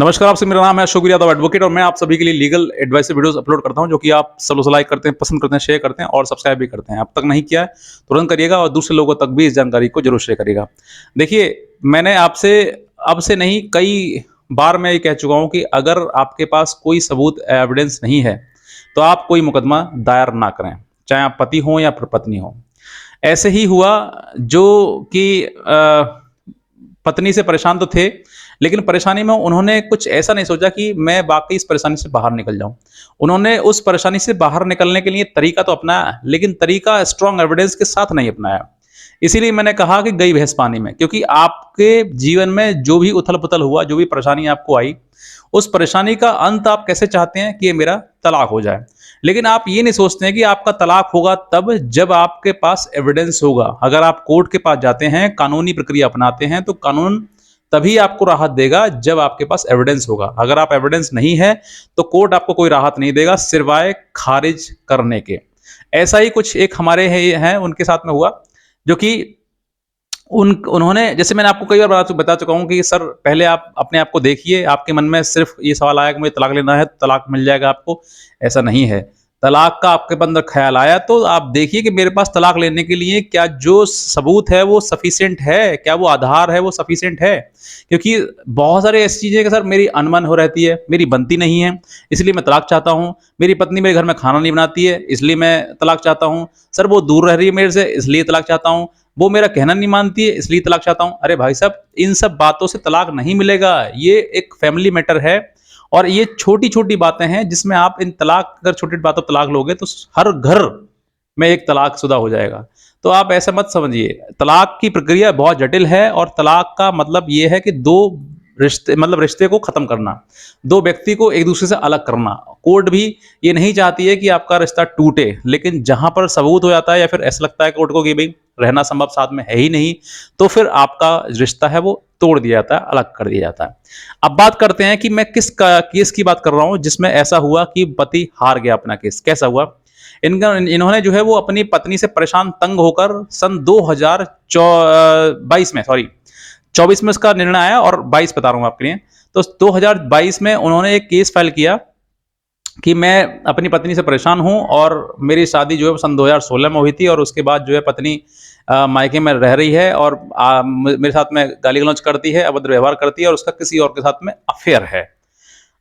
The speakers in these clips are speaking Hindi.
नमस्कार, आपसे मेरा नाम है अशोक यादव एडवोकेट और मैं आप सभी के लिए लीगल एडवाइस से वीडियोस अपलोड करता हूं जो कि आप सब लाइक करते हैं, पसंद करते हैं, शेयर करते हैं और सब्सक्राइब भी करते हैं। अब तक नहीं किया है तुरंत करिएगा और दूसरे लोगों तक भी इस जानकारी को जरूर शेयर करिएगा। देखिए, मैंने आपसे अब से नहीं कई बार मैं ये कह चुका हूं कि अगर आपके पास कोई सबूत एविडेंस नहीं है तो आप कोई मुकदमा दायर ना करें, चाहे आप पति हों या फिर पत्नी हो। ऐसे ही हुआ जो कि पत्नी से परेशान तो थे, लेकिन परेशानी में उन्होंने कुछ ऐसा नहीं सोचा कि मैं वाक़ई इस परेशानी से बाहर निकल जाऊँ। उन्होंने उस परेशानी से बाहर निकलने के लिए तरीका तो अपनाया, लेकिन तरीका स्ट्रॉन्ग एविडेंस के साथ नहीं अपनाया। इसीलिए मैंने कहा कि गई भैंस पानी में, क्योंकि आपके जीवन में जो भी उथल-पुथल हुआ, जो भी परेशानी आपको आई, उस परेशानी का अंत आप कैसे चाहते हैं कि ये मेरा तलाक हो जाए। लेकिन आप ये नहीं सोचते हैं कि आपका तलाक होगा तब जब आपके पास एविडेंस होगा। अगर आप कोर्ट के पास जाते हैं, कानूनी प्रक्रिया अपनाते हैं, तो कानून तभी आपको राहत देगा जब आपके पास एविडेंस होगा। अगर आप एविडेंस नहीं है, तो कोर्ट आपको कोई राहत नहीं देगा सिवाय खारिज करने के। ऐसा ही कुछ एक हमारे हैं उनके साथ में हुआ, जो कि उन्होंने, जैसे मैंने आपको कई बार बता चुका हूँ कि सर पहले आप अपने आप को देखिए, आपके मन में सिर्फ ये सवाल आया कि मुझे तलाक लेना है, तो तलाक मिल जाएगा आपको। ऐसा नहीं है। तलाक का आपके अंदर ख्याल आया तो आप देखिए कि मेरे पास तलाक लेने के लिए क्या जो सबूत है वो सफिशिएंट है, क्या वो आधार है वो सफिशिएंट है। क्योंकि बहुत सारे ऐसी चीज़ें कि सर मेरी अनबन हो रहती है, मेरी बनती नहीं है, इसलिए मैं तलाक चाहता हूँ। मेरी पत्नी मेरे घर में खाना नहीं बनाती है, इसलिए मैं तलाक चाहता हूँ। सर वो दूर रह रही है मेरे से, इसलिए तलाक चाहता हूँ। वो मेरा कहना नहीं मानती है, इसलिए तलाक चाहता हूँ। अरे भाई साहब, इन सब बातों से तलाक नहीं मिलेगा। ये एक फैमिली मैटर है और ये छोटी-छोटी बातें हैं जिसमें आप इन तलाक, अगर छोटी-छोटी बातों पर तलाक लोगे तो हर घर में एक तलाकशुदा हो जाएगा। तो आप ऐसा मत समझिए। तलाक की प्रक्रिया बहुत जटिल है और तलाक का मतलब ये है कि 2 रिश्ते, मतलब रिश्ते को खत्म करना, 2 व्यक्ति को एक दूसरे से अलग करना। कोर्ट भी ये नहीं चाहती है कि आपका रिश्ता टूटे, लेकिन जहाँ पर सबूत हो जाता है या फिर ऐसा लगता है कोर्ट को कि भई रहना संभव साथ में है ही नहीं, तो फिर आपका रिश्ता है वो तोड़ दिया जाता है, अलग कर दिया जाता है। अब बात करते हैं कि मैं किस केस की बात कर रहा हूँ जिसमें ऐसा हुआ कि पति हार गया अपना केस। कैसा हुआ? इन्होंने जो है वो अपनी पत्नी से परेशान तंग होकर सन 2022 में, सॉरी 24 में इसका निर्णय आया और 22 बता रहा हूँ आपके लिए। तो 2022 में उन्होंने एक केस फाइल किया कि मैं अपनी पत्नी से परेशान हूँ और मेरी शादी जो है सन 2016 में हुई थी और उसके बाद जो है पत्नी मायके में रह रही है और मेरे साथ में गाली गलौज करती है, अभद्र व्यवहार करती है और उसका किसी और के साथ में अफेयर है।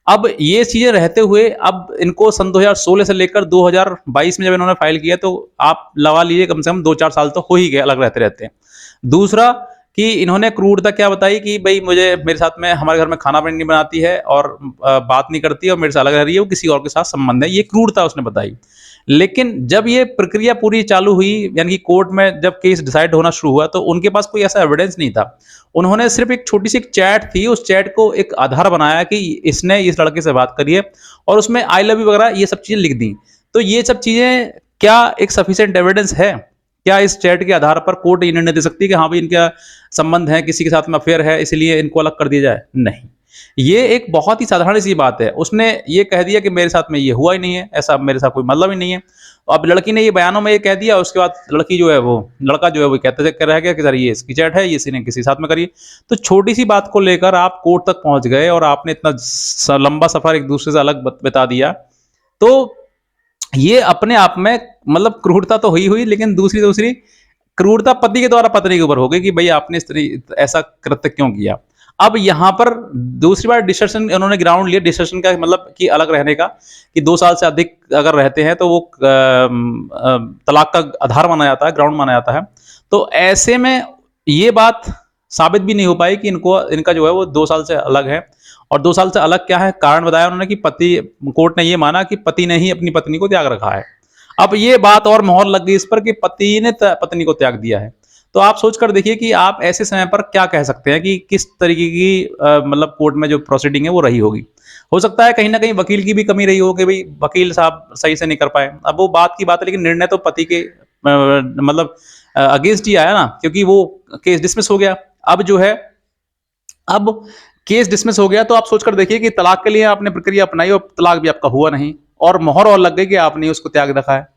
अब ये चीज़ें रहते हुए अब इनको सन 2016 से लेकर 2022 में जब इन्होंने फाइल किया तो आप लगा लीजिए कम से कम 2-4 साल तो हो ही गए अलग रहते-रहते। दूसरा कि इन्होंने क्रूरता क्या बताई कि भई मुझे, मेरे साथ में, हमारे घर में खाना नहीं बनाती है और बात नहीं करती है और मेरे से अलग रह रही है, वो किसी और के साथ संबंध है। ये क्रूरता उसने बताई। लेकिन जब ये प्रक्रिया पूरी चालू हुई, यानी कि कोर्ट में जब केस डिसाइड होना शुरू हुआ, तो उनके पास कोई ऐसा एविडेंस नहीं था। उन्होंने सिर्फ एक छोटी-सी एक चैट थी, उस चैट को एक आधार बनाया कि इसने इस लड़के से बात करी है और उसमें आई लव यू वगैरह ये सब चीज़ें लिख दी। तो ये सब चीज़ें क्या एक सफिशिएंट एविडेंस है? क्या इस चैट के आधार पर कोर्ट ये निर्णय दे सकती है कि हाँ भाई इनका संबंध है, किसी के साथ में अफेयर है, इसलिए इनको अलग कर दिया जाए? नहीं। ये एक बहुत ही साधारण सी बात है। उसने ये कह दिया कि मेरे साथ में ये हुआ ही नहीं है, ऐसा मेरे साथ कोई मतलब ही नहीं है। अब लड़की ने ये बयानों में ये कह दिया, उसके बाद लड़की जो है वो, लड़का जो है वो कहते कह रह गया कि सर ये इसकी चैट है, ये इसी ने किसी साथ में करी है। तो छोटी सी बात को लेकर आप कोर्ट तक पहुंच गए और आपने इतना लंबा सफर एक दूसरे से अलग बता दिया। तो ये अपने आप में, मतलब क्रूरता तो हुई हुई, लेकिन दूसरी दूसरी क्रूरता पति के द्वारा पत्नी के ऊपर हो गई कि भई आपने ऐसा कृत्य क्यों किया। अब यहाँ पर दूसरी बार डिस्कशन उन्होंने ग्राउंड लिया, डिस्कशन का मतलब कि अलग रहने का, कि 2 साल से अधिक अगर रहते हैं तो वो तलाक का आधार माना जाता है, ग्राउंड माना जाता है। तो ऐसे में ये बात साबित भी नहीं हो पाई कि इनका जो है वो 2 साल से अलग है। और 2 साल से अलग क्या है, कारण बताया उन्होंने कि कोर्ट ने ये माना कि पति ने ही अपनी पत्नी को त्याग रखा है। अब ये बात और मोहर लग गई इस पर कि पति ने पत्नी को त्याग दिया है। तो आप सोच कर देखिए कि आप ऐसे समय पर क्या कह सकते हैं कि किस तरीके की मतलब कोर्ट में जो प्रोसीडिंग है वो रही होगी। हो सकता है कहीं न कहीं वकील की भी कमी रही हो कि भई वकील साहब सही से नहीं कर पाए। अब वो बात की बात है, लेकिन निर्णय तो पति के मतलब अगेंस्ट ही आया ना, क्योंकि वो केस डिसमिस हो गया। अब जो है, अब केस डिसमिस हो गया तो आप सोचकर देखिए कि तलाक के लिए आपने प्रक्रिया अपनाई और तलाक भी आपका हुआ नहीं और मोहर और लग गई कि आपने उसको त्याग रखा है।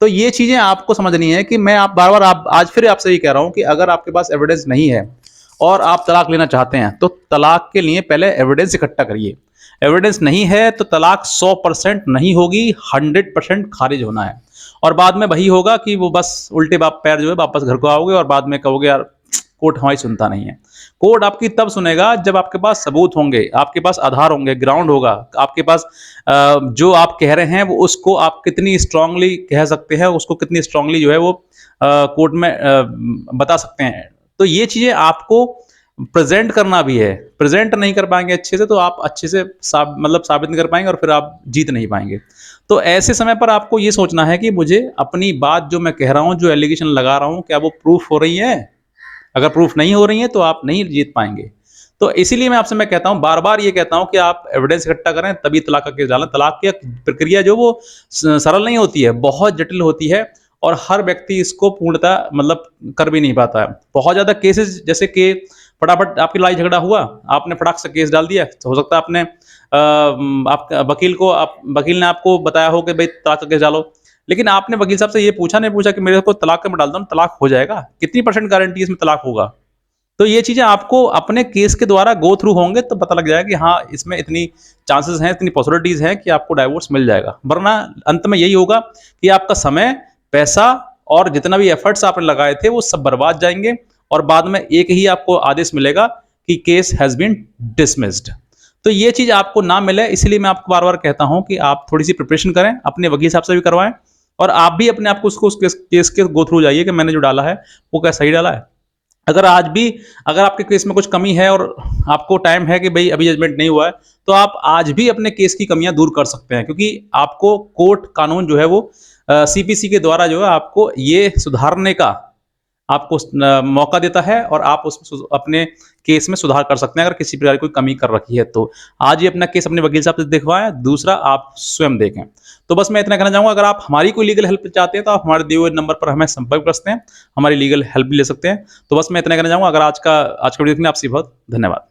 तो ये चीजें आपको समझनी है कि मैं आप बार-बार आप आज फिर आपसे ये कह रहा हूं कि अगर आपके पास एविडेंस नहीं है और आप तलाक लेना चाहते हैं, तो तलाक के लिए पहले एविडेंस इकट्ठा करिए। एविडेंस नहीं है तो तलाक 100% नहीं होगी, 100% खारिज होना है। और बाद में वही होगा कि वो बस उल्टे बाप पैर जो है वापस घर को आओगे और बाद में कहोगे यार कोर्ट हमारी सुनता नहीं है। कोर्ट आपकी तब सुनेगा जब आपके पास सबूत होंगे, आपके पास आधार होंगे, ग्राउंड होगा, आपके पास जो आप कह रहे हैं वो उसको आप कितनी स्ट्रांगली कह सकते हैं, उसको कितनी स्ट्रांगली जो है वो कोर्ट में बता सकते हैं। तो ये चीजें आपको प्रेजेंट करना भी है। प्रेजेंट नहीं कर पाएंगे अच्छे से तो आप अच्छे से मतलब साबित नहीं कर पाएंगे और फिर आप जीत नहीं पाएंगे। तो ऐसे समय पर आपको ये सोचना है कि मुझे अपनी बात जो मैं कह रहा हूँ, जो एलिगेशन लगा रहा हूँ, क्या वो प्रूफ हो रही है? अगर प्रूफ नहीं हो रही है तो आप नहीं जीत पाएंगे। तो इसीलिए मैं कहता हूँ, बार बार ये कहता हूँ कि आप एविडेंस इकट्ठा करें तभी तलाक का केस डालें। तलाक की प्रक्रिया जो वो सरल नहीं होती है, बहुत जटिल होती है और हर व्यक्ति इसको पूर्णतः मतलब कर भी नहीं पाता है। बहुत ज्यादा केसेस जैसे कि फटाफट आपकी लड़ाई झगड़ा हुआ, आपने फटाक से केस डाल दिया, तो हो सकता है आपने आप वकील ने आपको बताया हो कि भाई तलाक का केस डालो, लेकिन आपने वकील साहब से ये नहीं पूछा कि मेरे को तलाक का मैं डालता हूँ, तलाक हो जाएगा? कितनी % गारंटी इसमें तलाक होगा? तो ये चीजें आपको अपने केस के द्वारा गो थ्रू होंगे तो पता लग जाएगा कि हाँ इसमें इतनी चांसेस हैं, इतनी पॉसिबिलिटीज हैं कि आपको डाइवोर्स मिल जाएगा। वरना अंत में यही होगा कि आपका समय, पैसा और जितना भी एफर्ट्स आपने लगाए थे वो सब बर्बाद जाएंगे और बाद में एक ही आपको आदेश मिलेगा कि केस हैज बीन डिसमिस्ड। तो ये चीज आपको ना मिले, इसलिए मैं आपको बार बार कहता हूं कि आप थोड़ी सी प्रिपरेशन करें, अपने वकील साहब से भी करवाएं और आप भी अपने आप को उस केस के गो थ्रू जाइए कि मैंने जो डाला है वो क्या सही डाला है। अगर आज भी अगर आपके केस में कुछ कमी है और आपको टाइम है कि भाई अभी जजमेंट नहीं हुआ है, तो आप आज भी अपने केस की कमियां दूर कर सकते हैं, क्योंकि आपको कोर्ट कानून जो है वो सीपीसी के द्वारा जो है आपको ये सुधारने का आपको मौका देता है और आप उसमें अपने केस में सुधार कर सकते हैं अगर किसी प्रकार की कोई कमी कर रखी है तो। आज ही अपना केस अपने वकील साहब से दिखवाएं, दूसरा आप स्वयं देखें। तो बस मैं इतना कहना चाहूंगा, अगर आप हमारी कोई लीगल हेल्प चाहते हैं तो आप हमारे दिए हुए नंबर पर हमें संपर्क कर सकते हैं, हमारी लीगल हेल्प भी ले सकते हैं। तो बस मैं इतना कहना चाहूंगा, अगर आज का वीडियो देखने आपसे बहुत धन्यवाद।